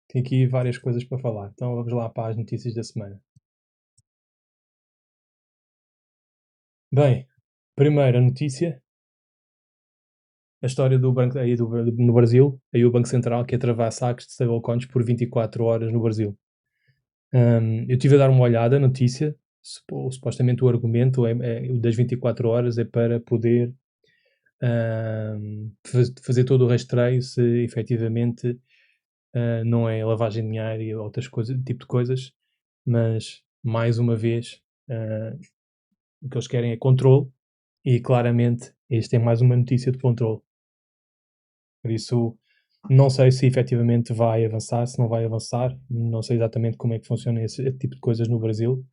Tenho aqui várias coisas para falar. Então vamos lá para as notícias da semana. Bem, primeira notícia, a história do banco no Brasil, aí o Banco Central que travar saques de stablecoins por 24 horas no Brasil. Eu estive a dar uma olhada na notícia, supostamente o argumento o das 24 horas é para poder fazer todo o rastreio se efetivamente não é lavagem de dinheiro e outras coisas, tipo de coisas, mas mais uma vez o que eles querem é controle e claramente este é mais uma notícia de controle. Por isso, não sei se efetivamente vai avançar, se não vai avançar, não sei exatamente como é que funciona esse tipo de coisas no Brasil,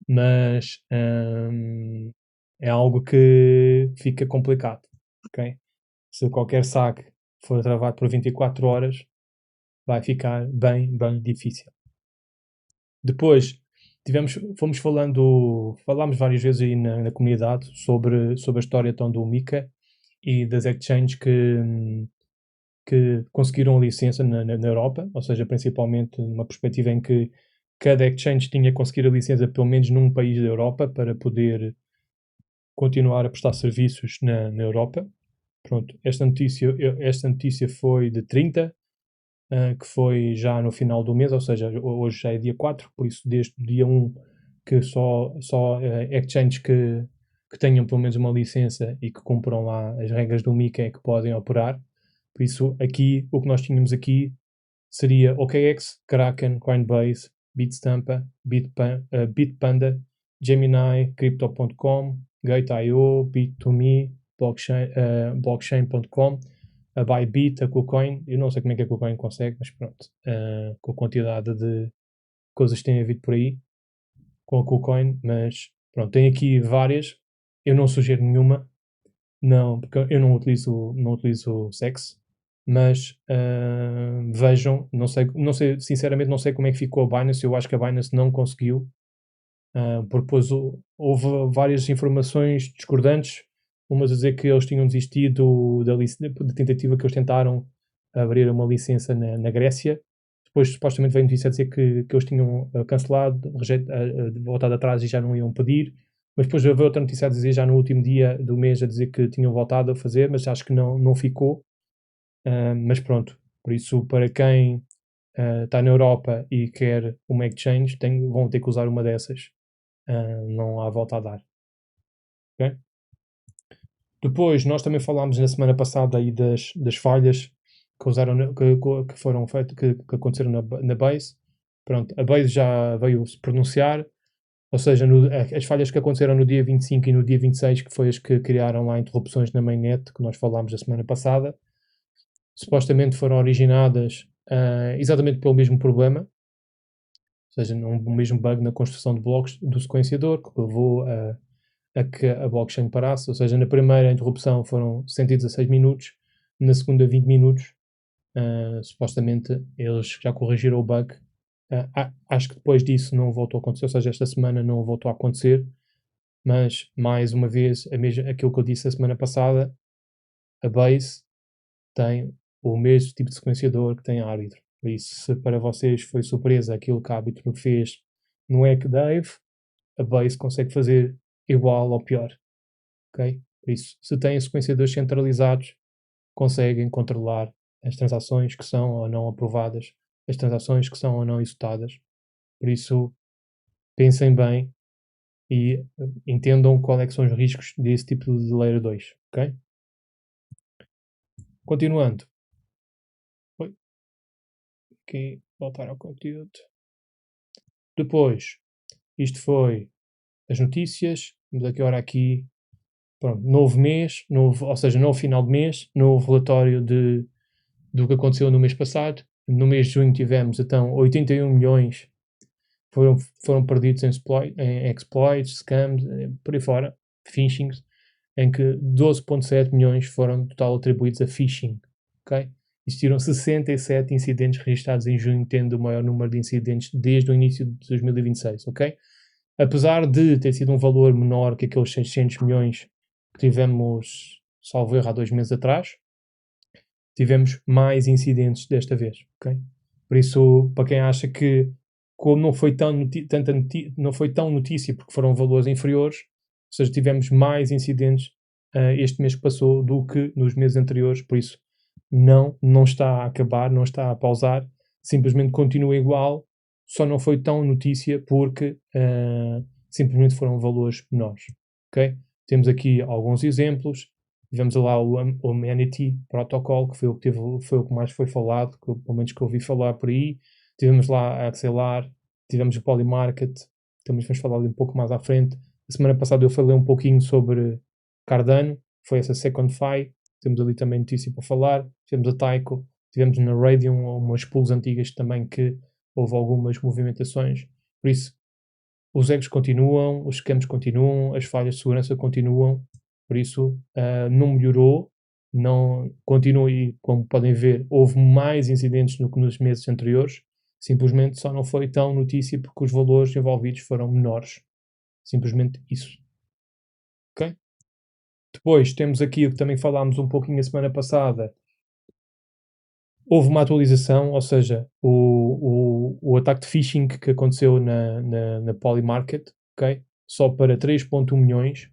mas é algo que fica complicado, ok? Se qualquer saque for travado por 24 horas, vai ficar bem, bem difícil. Depois, falámos várias vezes aí na comunidade sobre a história então do Mica e das exchanges que conseguiram a licença na Europa, ou seja, principalmente numa perspectiva em que cada exchange tinha conseguido a licença pelo menos num país da Europa para poder continuar a prestar serviços na Europa. Pronto, esta notícia foi de 30, que foi já no final do mês, ou seja, hoje já é dia 4, por isso desde o dia 1 que só exchanges que tenham pelo menos uma licença e que cumpram lá as regras do MiCA é que podem operar. Por isso, aqui, o que nós tínhamos aqui seria OKX, Kraken, Coinbase, Bitstampa, Bitpanda, Gemini, Crypto.com, Gate.io, Bit2Me, Blockchain.com, a Bybit, a KuCoin. Eu não sei como é que a KuCoin consegue, mas pronto, com a quantidade de coisas que têm havido por aí, com a KuCoin, mas pronto, tem aqui várias. Eu não sugiro nenhuma, não, porque eu não utilizo Sex, mas vejam, não sei, sinceramente não sei como é que ficou a Binance, eu acho que a Binance não conseguiu, porque depois houve várias informações discordantes, umas a dizer que eles tinham desistido da tentativa que eles tentaram abrir uma licença na Grécia, depois supostamente veio notícia a dizer que eles tinham cancelado, voltado atrás e já não iam pedir, mas depois houve outra notícia a dizer já no último dia do mês a dizer que tinham voltado a fazer, mas acho que não ficou. Mas pronto, por isso para quem está na Europa e quer uma exchange, vão ter que usar uma dessas. Não há volta a dar. Okay? Depois, nós também falámos na semana passada aí das falhas que foram feitas, que aconteceram na Base. Pronto, a Base já veio se pronunciar, ou seja, as falhas que aconteceram no dia 25 e no dia 26, que foi as que criaram lá interrupções na mainnet, que nós falámos da semana passada, supostamente foram originadas exatamente pelo mesmo problema, ou seja, o mesmo bug na construção de blocos do sequenciador, que levou a que a blockchain parasse, ou seja, na primeira interrupção foram 116 minutos, na segunda 20 minutos, supostamente eles já corrigiram o bug. Acho que depois disso não voltou a acontecer, ou seja, esta semana não voltou a acontecer, mas mais uma vez, aquilo que eu disse a semana passada, a Base tem o mesmo tipo de sequenciador que tem a Arbitrum. Por isso, se para vocês foi surpresa aquilo que a Arbitrum fez no Dave, a Base consegue fazer igual ou pior. Okay? Por isso, se têm sequenciadores centralizados, conseguem controlar as transações que são ou não aprovadas, as transações que são ou não executadas. Por isso, pensem bem e entendam qual é que são os riscos desse tipo de Layer 2. Ok? Continuando. Aqui, voltar ao conteúdo. Depois, isto foi as notícias. Vamos aqui agora aqui. Pronto, novo mês, ou seja, novo final de mês, novo relatório do que aconteceu no mês passado. No mês de junho tivemos então 81 milhões foram perdidos em exploits, scams, por aí fora, phishings, em que 12,7 milhões foram total atribuídos a phishing. Okay? Existiram 67 incidentes registrados em junho, tendo o maior número de incidentes desde o início de 2026. Okay? Apesar de ter sido um valor menor que aqueles 600 milhões que tivemos, salvo erro, há 2 meses atrás, tivemos mais incidentes desta vez. Okay? Por isso, para quem acha que, como não foi não foi tão notícia porque foram valores inferiores, ou seja, tivemos mais incidentes este mês que passou do que nos meses anteriores, por isso não está a acabar, não está a pausar, simplesmente continua igual, só não foi tão notícia porque simplesmente foram valores menores. Ok? Temos aqui alguns exemplos. Tivemos lá o Humanity Protocol, que foi o que mais foi falado, pelo menos que eu ouvi falar por aí. Tivemos lá a Axelar, tivemos o Polymarket, também vamos falar ali um pouco mais à frente. A semana passada eu falei um pouquinho sobre Cardano, foi essa SecondFi, temos ali também notícia para falar. Tivemos a Taiko, tivemos na Radium umas pools antigas também que houve algumas movimentações. Por isso, os egos continuam, os scams continuam, as falhas de segurança continuam, por isso não melhorou, não continua e, como podem ver, houve mais incidentes do que nos meses anteriores, simplesmente só não foi tão notícia porque os valores envolvidos foram menores. Simplesmente isso. Ok? Depois temos aqui o que também falámos um pouquinho a semana passada. Houve uma atualização, ou seja, o ataque de phishing que aconteceu na Polymarket, ok? Só para 3.1 milhões.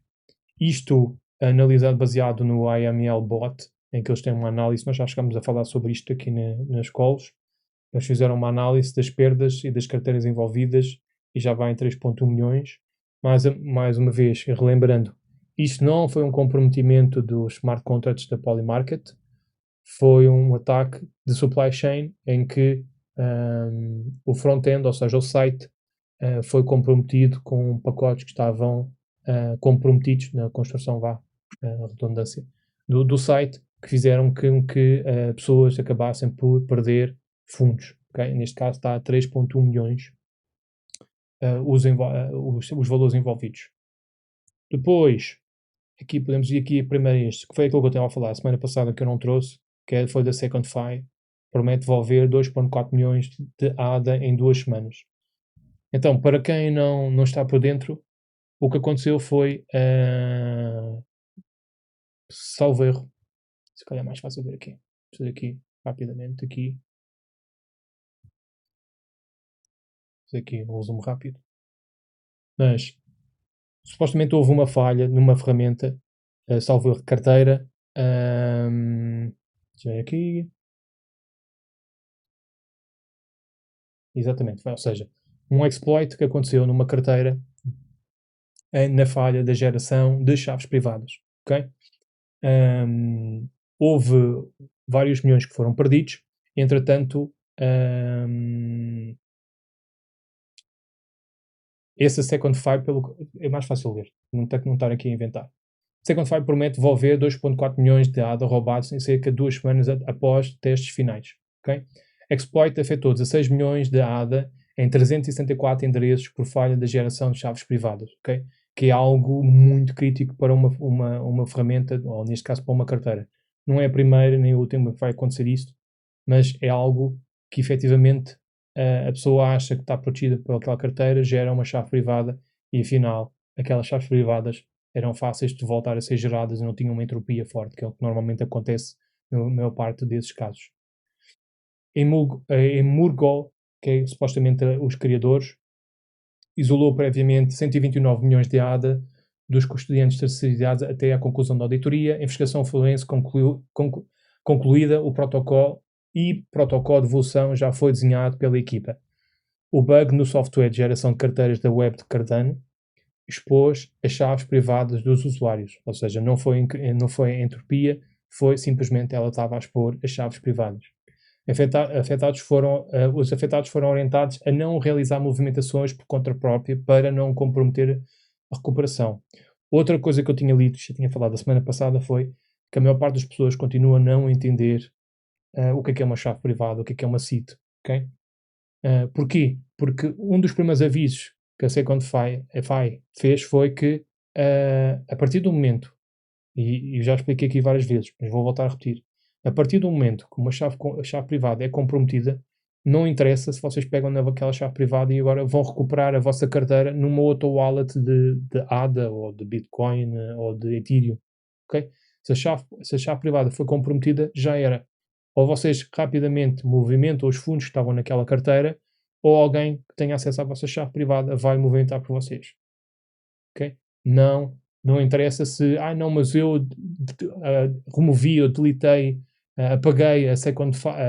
Isto analisado baseado no IML Bot, em que eles têm uma análise, nós já chegámos a falar sobre isto aqui nas calls. Eles fizeram uma análise das perdas e das carteiras envolvidas e já vai em 3.1 milhões. Mais uma vez, relembrando, isto não foi um comprometimento dos smart contracts da Polymarket, foi um ataque de supply chain em que o front-end, ou seja, o site, foi comprometido com pacotes que estavam comprometidos na construção, a redundância, do site, que fizeram que pessoas acabassem por perder fundos. Okay? Neste caso está a 3.1 milhões os valores envolvidos. Depois, aqui podemos ir aqui primeiro este, que foi aquilo que eu estava a falar a semana passada que eu não trouxe, foi da SecondFi, promete devolver 2.4 milhões de ADA em 2 semanas. Então, para quem não está por dentro, o que aconteceu foi, salvo erro, se calhar é mais fácil ver aqui. Vou fazer aqui, rapidamente, aqui. Vou fazer aqui um resumo rápido. Mas, supostamente houve uma falha numa ferramenta, salvo erro de carteira. Deixa eu ver aqui. Exatamente, ou seja, um exploit que aconteceu numa carteira na falha da geração de chaves privadas. Okay? Houve vários milhões que foram perdidos, entretanto, esse SecondFi é mais fácil ler, não estar aqui a inventar. SecondFi promete devolver 2.4 milhões de ADA roubados em cerca de 2 semanas após testes finais. Okay? Exploit afetou 16 milhões de ADA em 364 endereços por falha da geração de chaves privadas, okay? Que é algo muito crítico para uma ferramenta, ou neste caso para uma carteira. Não é a primeira nem a última que vai acontecer isto, mas é algo que efetivamente a pessoa acha que está protegida por aquela carteira, gera uma chave privada e afinal aquelas chaves privadas eram fáceis de voltar a ser geradas e não tinham uma entropia forte, que é o que normalmente acontece na maior parte desses casos. Em Murgol, que é supostamente os criadores, isolou previamente 129 milhões de ADA dos custodiantes terceirizados até à conclusão da auditoria. A investigação forense concluída, o protocolo de devolução já foi desenhado pela equipa. O bug no software de geração de carteiras da web de Cardano expôs as chaves privadas dos usuários, ou seja, não foi entropia, foi simplesmente ela estava a expor as chaves privadas. Os afetados foram orientados a não realizar movimentações por conta própria para não comprometer a recuperação. Outra coisa que eu tinha lido, já tinha falado a semana passada, foi que a maior parte das pessoas continua a não entender o que é uma chave privada, o que é uma CIT. Okay? Porquê? Porque um dos primeiros avisos que a SecondFi fez foi que a partir do momento, e eu já expliquei aqui várias vezes, mas vou voltar a repetir, a partir do momento que a chave privada é comprometida, não interessa se vocês pegam naquela chave privada e agora vão recuperar a vossa carteira numa outra wallet de ADA ou de Bitcoin ou de Ethereum. Okay? Se a chave privada foi comprometida, já era. ou vocês rapidamente movimentam os fundos que estavam naquela carteira, ou alguém que tenha acesso à vossa chave privada vai movimentar por vocês. Ok? Não interessa se, não, mas eu removi, eu deletei, apaguei a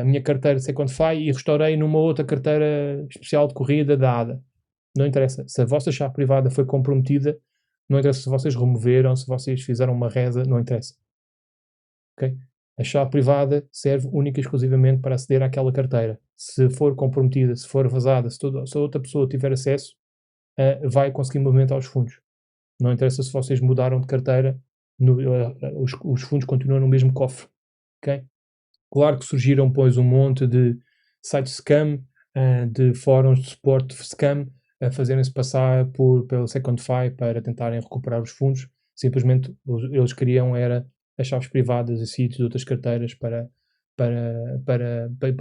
minha carteira Secondify e restaurei numa outra carteira especial de corrida da ADA. Não interessa. Se a vossa chave privada foi comprometida, não interessa se vocês removeram, se vocês fizeram uma reza, não interessa. Ok? A chave privada serve única e exclusivamente para aceder àquela carteira. Se for comprometida, se for vazada, se a outra pessoa tiver acesso, vai conseguir movimentar os fundos. Não interessa se vocês mudaram de carteira, os fundos continuam no mesmo cofre. Okay? Claro que surgiram, pois, um monte de sites scam, de fóruns de suporte scam, a fazerem-se passar pelo Secondify para tentarem recuperar os fundos. Simplesmente eles queriam era as chaves privadas e sítios de outras carteiras para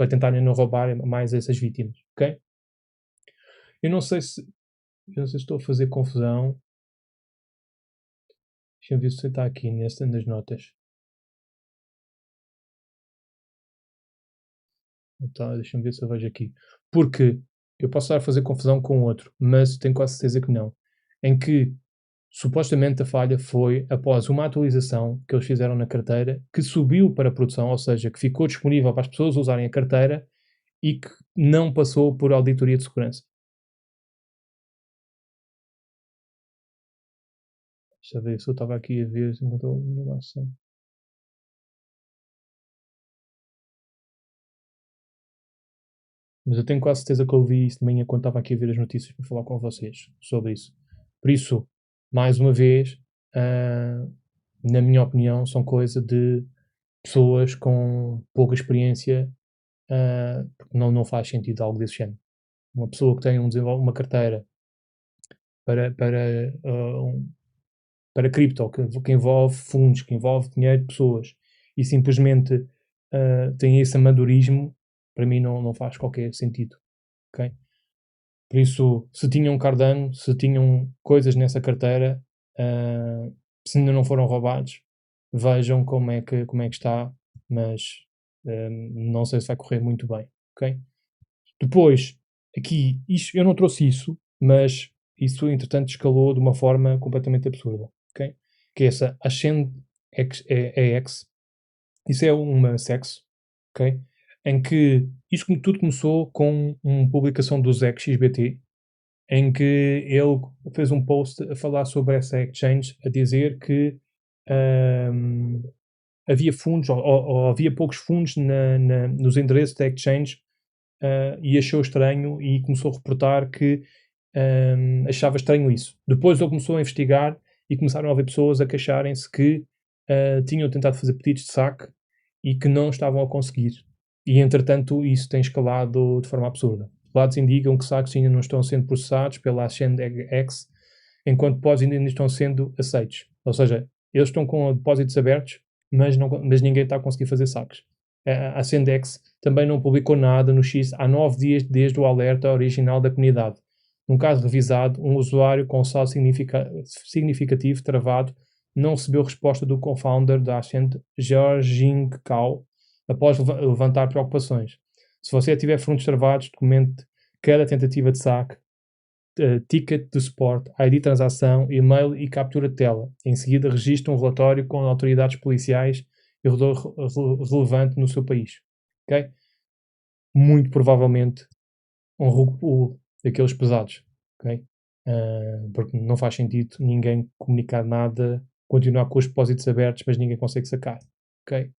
tentarem não roubar mais essas vítimas. Ok? Eu não sei se estou a fazer confusão. Deixa eu ver se está aqui nas notas. Então, deixa-me ver se eu vejo aqui. Porque eu posso estar a fazer confusão com outro, mas tenho quase certeza que não. Em que supostamente a falha foi após uma atualização que eles fizeram na carteira, que subiu para a produção, ou seja, que ficou disponível para as pessoas usarem a carteira e que não passou por auditoria de segurança. Deixa eu ver se eu estava aqui a ver se encontrou a noção. Mas eu tenho quase certeza que eu ouvi isso de manhã quando estava aqui a ver as notícias para falar com vocês sobre isso. Por isso, mais uma vez, na minha opinião, são coisa de pessoas com pouca experiência, porque não faz sentido algo desse género. Uma pessoa que tem uma carteira para cripto, que envolve fundos, que envolve dinheiro de pessoas, e simplesmente tem esse amadorismo, para mim não faz qualquer sentido. Okay? Por isso, se tinham Cardano, se tinham coisas nessa carteira, se ainda não foram roubados, vejam como é que está, mas não sei se vai correr muito bem. Okay? Depois, aqui, eu não trouxe isso, mas isso entretanto escalou de uma forma completamente absurda. Okay? Que é essa Ascend EX. Isso é uma SEX, ok? Em que isto tudo começou com uma publicação do Zec XBT, em que ele fez um post a falar sobre essa exchange, a dizer que havia fundos, ou havia poucos fundos nos endereços da exchange, e achou estranho e começou a reportar que achava estranho isso. Depois ele começou a investigar e começaram a haver pessoas a queixarem-se que tinham tentado fazer pedidos de saque e que não estavam a conseguir. E, entretanto, isso tem escalado de forma absurda. Lados indicam que saques ainda não estão sendo processados pela AscendEX, enquanto depósitos ainda estão sendo aceitos. Ou seja, eles estão com depósitos abertos, mas ninguém está a conseguir fazer saques. A AscendEX também não publicou nada no X há 9 dias desde o alerta original da comunidade. Num caso revisado, um usuário com saldo significativo travado não recebeu resposta do co-founder da Ascend, Georging Cao, após levantar preocupações. Se você tiver fundos travados, documente cada tentativa de saque, ticket de suporte, ID de transação, e-mail e captura de tela. Em seguida, registre um relatório com autoridades policiais e relevante no seu país. Okay? Muito provavelmente um rug pull daqueles pesados. Okay? Porque não faz sentido ninguém comunicar nada, continuar com os depósitos abertos, mas ninguém consegue sacar. Okay?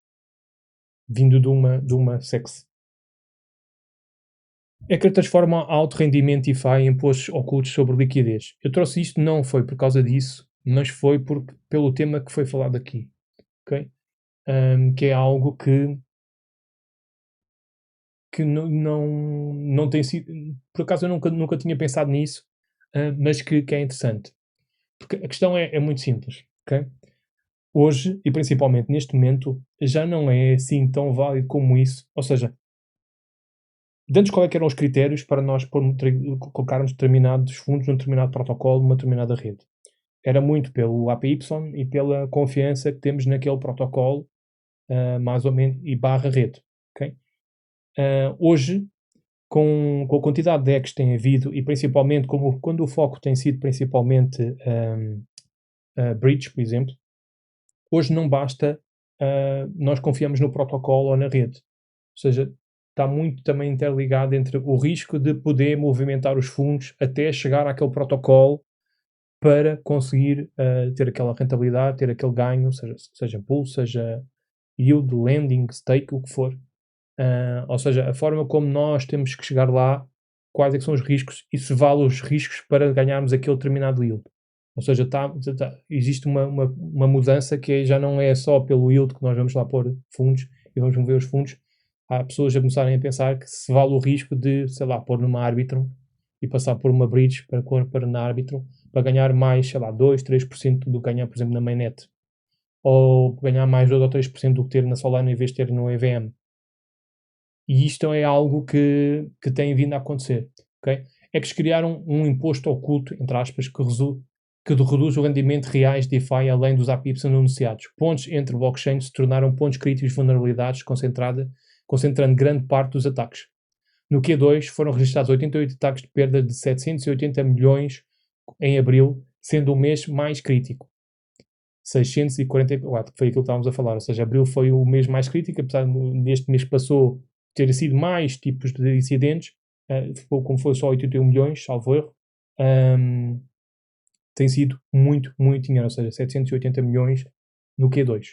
Vindo de uma SEX. É que transforma alto rendimento DeFi em impostos ocultos sobre liquidez. Eu trouxe isto não foi por causa disso, mas foi pelo tema que foi falado aqui. Okay? Que é algo que não tem sido... Por acaso eu nunca tinha pensado nisso, mas que é interessante. Porque a questão é muito simples. Okay? Hoje, e principalmente neste momento, já não é assim tão válido como isso. Ou seja, antes qual é que eram os critérios para nós colocarmos determinados fundos num determinado protocolo, numa determinada rede? Era muito pelo APY e pela confiança que temos naquele protocolo, mais ou menos, e barra rede. ok? Hoje, com a quantidade de hacks que tem havido e principalmente quando o foco tem sido principalmente breach, por exemplo, hoje não basta nós confiamos no protocolo ou na rede. Ou seja, está muito também interligado entre o risco de poder movimentar os fundos até chegar àquele protocolo para conseguir ter aquela rentabilidade, ter aquele ganho, seja pool, seja yield, lending, stake, o que for. Ou seja, a forma como nós temos que chegar lá, quais é que são os riscos e se vale os riscos para ganharmos aquele determinado yield. Ou seja, existe uma mudança que já não é só pelo yield que nós vamos lá pôr fundos e vamos mover os fundos. Há pessoas a começarem a pensar que se vale o risco de, sei lá, pôr numa árbitro e passar por uma bridge para na árbitro para ganhar mais, sei lá, 2, 3% do que ganhar, por exemplo, na mainnet. Ou ganhar mais 2 ou 3% do que ter na Solana em vez de ter no EVM. E isto é algo que tem vindo a acontecer. Okay? É que eles criaram um imposto oculto, entre aspas, que reduz o rendimento reais de DeFi além dos APIs anunciados. Pontos entre blockchains se tornaram pontos críticos de vulnerabilidades, concentrando grande parte dos ataques. No Q2 foram registrados 88 ataques de perda de 780 milhões em abril, sendo o mês mais crítico. 644, que foi aquilo que estávamos a falar. Ou seja, abril foi o mês mais crítico, apesar deste mês que passou ter sido mais tipos de incidentes, como foi só 81 milhões, salvo erro, tem sido muito, muito dinheiro, ou seja, 780 milhões no Q2.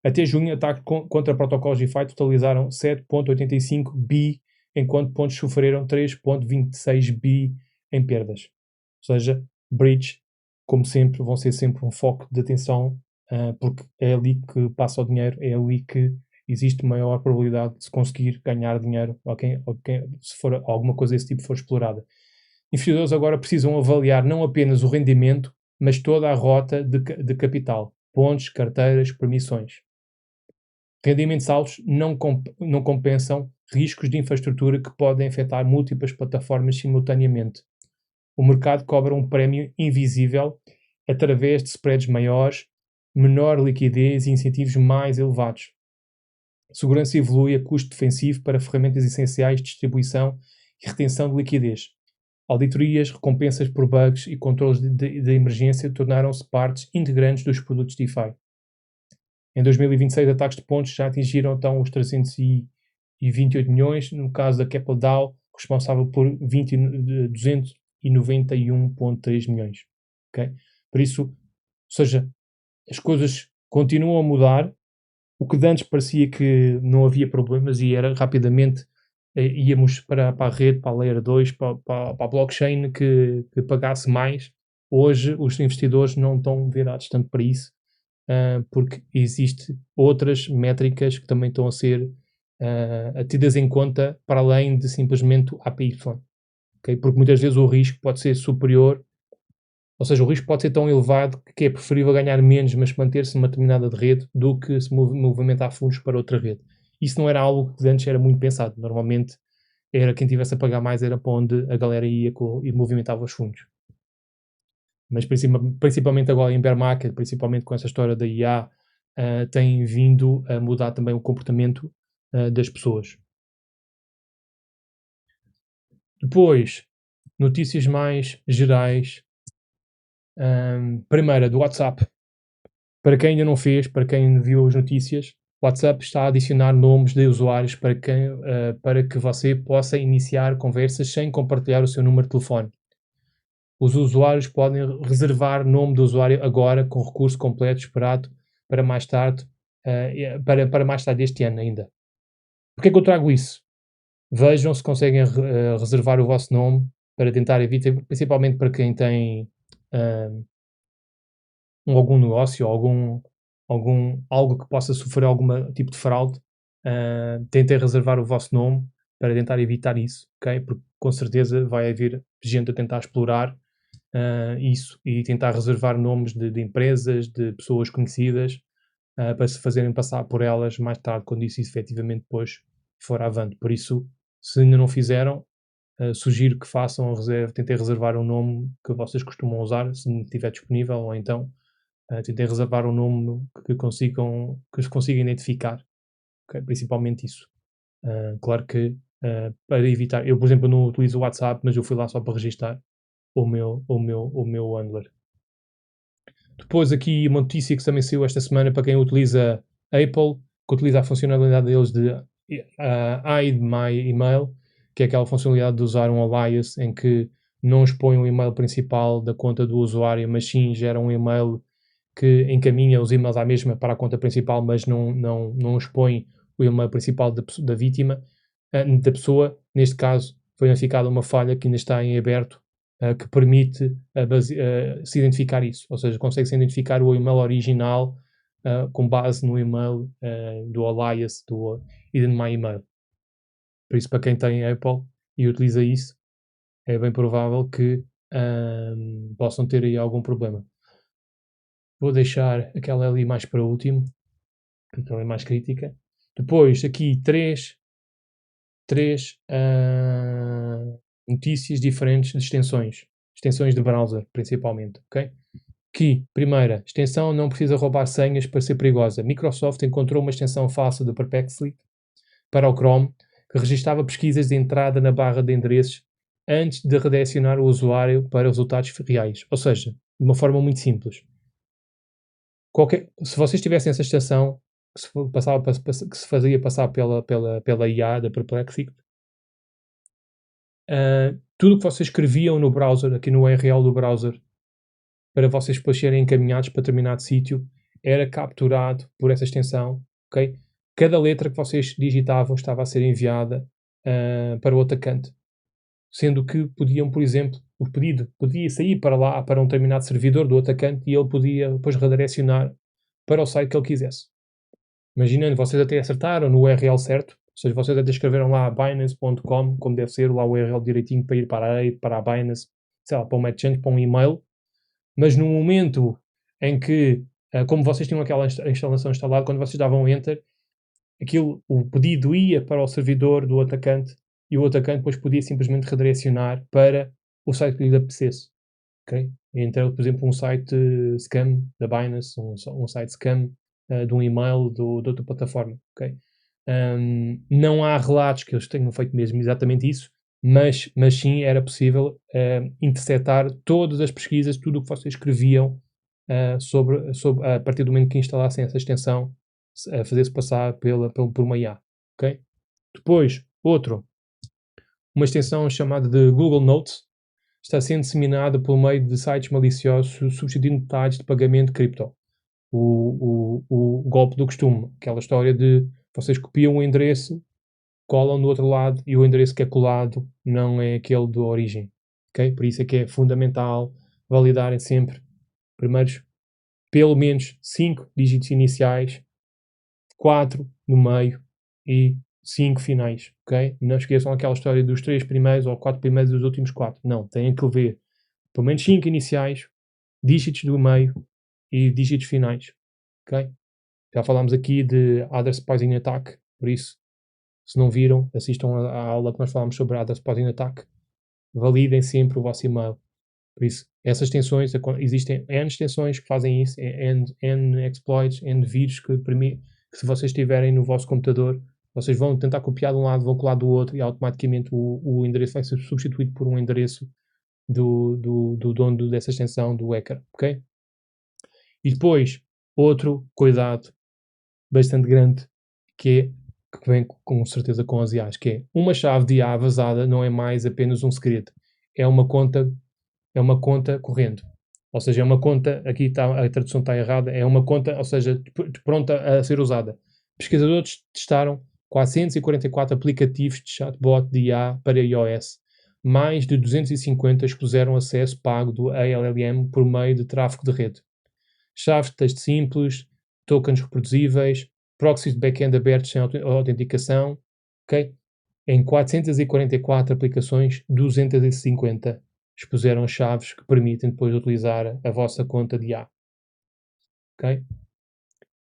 Até junho, ataques contra protocolos DeFi totalizaram 7,85 bi, enquanto pontos sofreram 3,26 bi em perdas. Ou seja, breach, como sempre, vão ser sempre um foco de atenção, porque é ali que passa o dinheiro, é ali que existe maior probabilidade de se conseguir ganhar dinheiro se for alguma coisa desse tipo for explorada. Investidores agora precisam avaliar não apenas o rendimento, mas toda a rota de capital, pontos, carteiras, permissões. Rendimentos altos não compensam riscos de infraestrutura que podem afetar múltiplas plataformas simultaneamente. O mercado cobra um prémio invisível através de spreads maiores, menor liquidez e incentivos mais elevados. Segurança evolui a custo defensivo para ferramentas essenciais de distribuição e retenção de liquidez. Auditorias, recompensas por bugs e controles de emergência tornaram-se partes integrantes dos produtos DeFi. Em 2026, ataques de pontos já atingiram então os 328 milhões, no caso da CapDAO, responsável por 291,3 milhões. Okay? Por isso, ou seja, as coisas continuam a mudar. O que antes parecia que não havia problemas e era rapidamente íamos para a rede, para a Layer 2, para a blockchain que pagasse mais. Hoje os investidores não estão virados tanto para isso, porque existem outras métricas que também estão a ser tidas em conta para além de simplesmente o APY. Okay? Porque muitas vezes o risco pode ser superior, ou seja, o risco pode ser tão elevado que é preferível ganhar menos, mas manter-se numa determinada rede do que se movimentar fundos para outra rede. Isso não era algo que antes era muito pensado. Normalmente era quem tivesse a pagar mais era para onde a galera ia e movimentava os fundos. Mas principalmente agora em bear market, principalmente com essa história da IA, tem vindo a mudar também o comportamento das pessoas. Depois, notícias mais gerais. Primeira, do WhatsApp. Para quem ainda não fez, para quem viu as notícias, o WhatsApp está a adicionar nomes de usuários para que você possa iniciar conversas sem compartilhar o seu número de telefone. Os usuários podem reservar nome do usuário agora com recurso completo esperado para mais tarde, para mais tarde este ano ainda. Porquê que eu trago isso? Vejam se conseguem reservar o vosso nome para tentar evitar, principalmente para quem tem algum negócio, algo que possa sofrer algum tipo de fraude, tentem reservar o vosso nome para tentar evitar isso, ok? Porque com certeza vai haver gente a tentar explorar isso e tentar reservar nomes de empresas, de pessoas conhecidas, para se fazerem passar por elas mais tarde, quando isso efetivamente depois for avante. Por isso, se ainda não fizeram, sugiro que façam tentem reservar um nome que vocês costumam usar, se estiver disponível, ou então tentem reservar um nome que se consiga identificar, okay? Principalmente isso. Claro que para evitar, eu por exemplo não utilizo o WhatsApp, mas eu fui lá só para registar o meu handler. Depois aqui uma notícia que também saiu esta semana para quem utiliza Apple, que utiliza a funcionalidade deles de Hide My Email, que é aquela funcionalidade de usar um alias em que não expõe o e-mail principal da conta do usuário, mas sim gera um e-mail que encaminha os e-mails à mesma para a conta principal, mas não expõe o e-mail principal da vítima, da pessoa. Neste caso, foi identificada uma falha que ainda está em aberto, que permite se identificar isso. Ou seja, consegue-se identificar o e-mail original com base no e-mail do alias do Hidden My Email. Por isso, para quem tem Apple e utiliza isso, é bem provável que possam ter aí algum problema. Vou deixar aquela ali mais para o último, aquela é mais crítica. Depois, aqui três notícias diferentes de extensões de browser, principalmente, ok? Que, primeira, extensão não precisa roubar senhas para ser perigosa. Microsoft encontrou uma extensão falsa do Perplexity para o Chrome que registava pesquisas de entrada na barra de endereços antes de redirecionar o usuário para resultados reais. Ou seja, de uma forma muito simples. Se vocês tivessem essa extensão que se fazia passar pela IA da Perplexity, tudo o que vocês escreviam no browser, aqui no URL do browser, para vocês depois serem encaminhados para determinado sítio, era capturado por essa extensão, ok? Cada letra que vocês digitavam estava a ser enviada para o atacante, sendo que podiam, por exemplo, o pedido podia sair para lá, para um determinado servidor do atacante e ele podia depois redirecionar para o site que ele quisesse. Imaginando, vocês até acertaram no URL certo, ou seja, vocês até escreveram lá binance.com, como deve ser, lá o URL direitinho para ir para a Binance, sei lá, para um exchange, para um e-mail, mas no momento em que, como vocês tinham aquela instalação instalada, quando vocês davam Enter, o pedido ia para o servidor do atacante e o atacante depois podia simplesmente redirecionar para o site que lhe apetecesse. Okay? Então, por exemplo, um site scam da Binance, um site scam de um e-mail de outra plataforma. Okay? Não há relatos que eles tenham feito mesmo exatamente isso, mas sim era possível interceptar todas as pesquisas, tudo o que vocês escreviam sobre, a partir do momento que instalassem essa extensão, a fazer-se passar por uma IA. Okay? Depois, uma extensão chamada de Google Notes, está sendo disseminada por meio de sites maliciosos substituindo detalhes de pagamento de cripto. O golpe do costume, aquela história de vocês copiam o endereço, colam do outro lado e o endereço que é colado não é aquele de origem. Okay? Por isso é que é fundamental validarem sempre primeiros pelo menos 5 dígitos iniciais, 4 no meio e 5 finais, ok? Não esqueçam aquela história dos 3 primeiros ou 4 primeiros dos últimos 4. Não, têm que ver pelo menos 5 iniciais, dígitos do meio e dígitos finais, ok? Já falámos aqui de Address Poisoning Attack, por isso, se não viram, assistam à aula que nós falámos sobre Address Poisoning Attack. Validem sempre o vosso e-mail. Por isso, essas extensões, existem N extensões que fazem isso, N exploits, N vírus que permitem que se vocês tiverem no vosso computador, vocês vão tentar copiar de um lado, vão colar do outro e automaticamente o endereço vai ser substituído por um endereço do dono dessa extensão, do hacker, ok? E depois, outro cuidado bastante grande que vem com certeza com as IAs, que é uma chave de IA vazada não é mais apenas um segredo, é uma conta corrente. Ou seja, é uma conta, aqui está, a tradução está errada, é uma conta, ou seja, pronta a ser usada. Pesquisadores testaram 444 aplicativos de chatbot de IA para iOS. Mais de 250 expuseram acesso pago do ALLM por meio de tráfego de rede. Chaves de texto simples, tokens reproduzíveis, proxies de back-end abertos sem autenticação. Okay? Em 444 aplicações, 250 expuseram chaves que permitem depois utilizar a vossa conta de IA. Ok?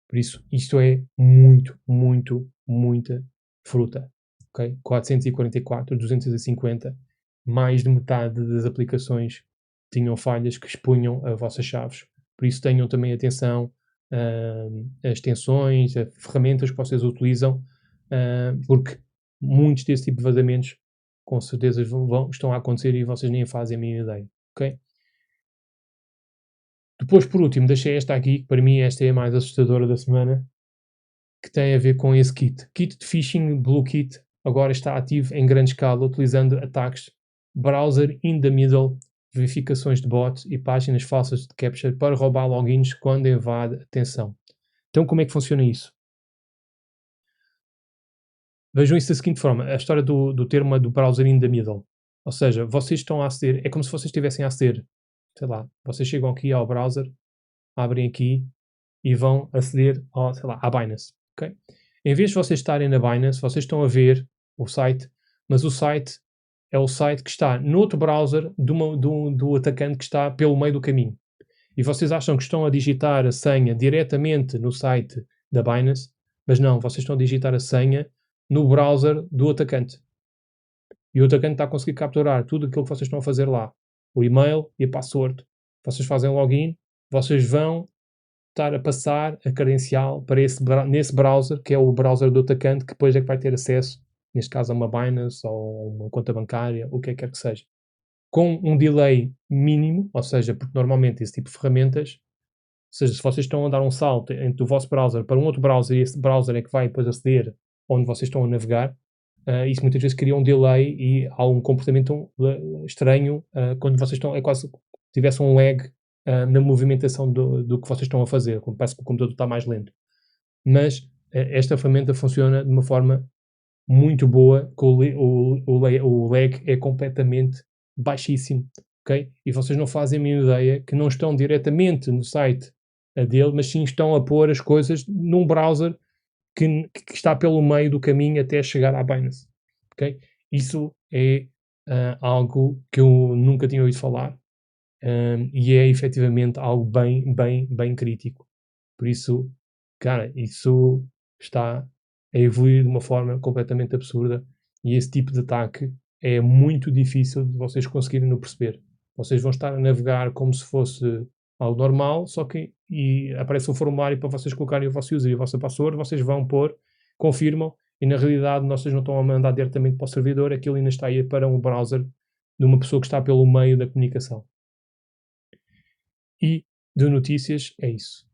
Por isso, isto é muita fruta. Ok? 444, 250, mais de metade das aplicações tinham falhas que expunham as vossas chaves. Por isso, tenham também atenção as extensões, as ferramentas que vocês utilizam, porque muitos desse tipo de vazamentos com certeza estão a acontecer e vocês nem fazem a mínima ideia, ok? Depois, por último, deixei esta aqui, que para mim esta é a mais assustadora da semana, que tem a ver com esse kit. Kit de phishing BlueKit agora está ativo em grande escala, utilizando ataques browser in the middle, verificações de bots e páginas falsas de capture para roubar logins quando invade atenção. Então, como é que funciona isso? Vejam isso da seguinte forma: a história do termo do browser in the middle. Ou seja, vocês estão a aceder, é como se vocês estivessem a aceder, sei lá, vocês chegam aqui ao browser, abrem aqui e vão aceder ao, sei lá, à Binance, ok? Em vez de vocês estarem na Binance, vocês estão a ver o site, mas o site é o site que está no outro browser do atacante que está pelo meio do caminho. E vocês acham que estão a digitar a senha diretamente no site da Binance, mas não, vocês estão a digitar a senha no browser do atacante. E o atacante está a conseguir capturar tudo aquilo que vocês estão a fazer lá. O e-mail e a password. Vocês fazem login, vocês vão estar a passar a credencial para nesse browser, que é o browser do atacante, que depois é que vai ter acesso, neste caso a uma Binance ou uma conta bancária, o que quer que seja. Com um delay mínimo, ou seja, porque normalmente esse tipo de ferramentas, ou seja, se vocês estão a dar um salto entre o vosso browser para um outro browser e esse browser é que vai depois aceder onde vocês estão a navegar, isso muitas vezes cria um delay e há um comportamento estranho quando vocês estão, é quase se tivesse um lag na movimentação do que vocês estão a fazer, como parece que o computador está mais lento. Mas esta ferramenta funciona de uma forma muito boa, que o lag é completamente baixíssimo, ok? E vocês não fazem a mínima ideia que não estão diretamente no site dele, mas sim estão a pôr as coisas num browser que está pelo meio do caminho até chegar à Binance, ok? Isso é algo que eu nunca tinha ouvido falar e é efetivamente algo bem crítico. Por isso, cara, isso está a evoluir de uma forma completamente absurda e esse tipo de ataque é muito difícil de vocês conseguirem no perceber. Vocês vão estar a navegar como se fosse algo normal, só que aparece um formulário para vocês colocarem o vosso user e a vossa password, vocês vão pôr, confirmam e na realidade vocês não estão a mandar diretamente para o servidor, aquilo ainda está aí para um browser de uma pessoa que está pelo meio da comunicação. E de notícias é isso.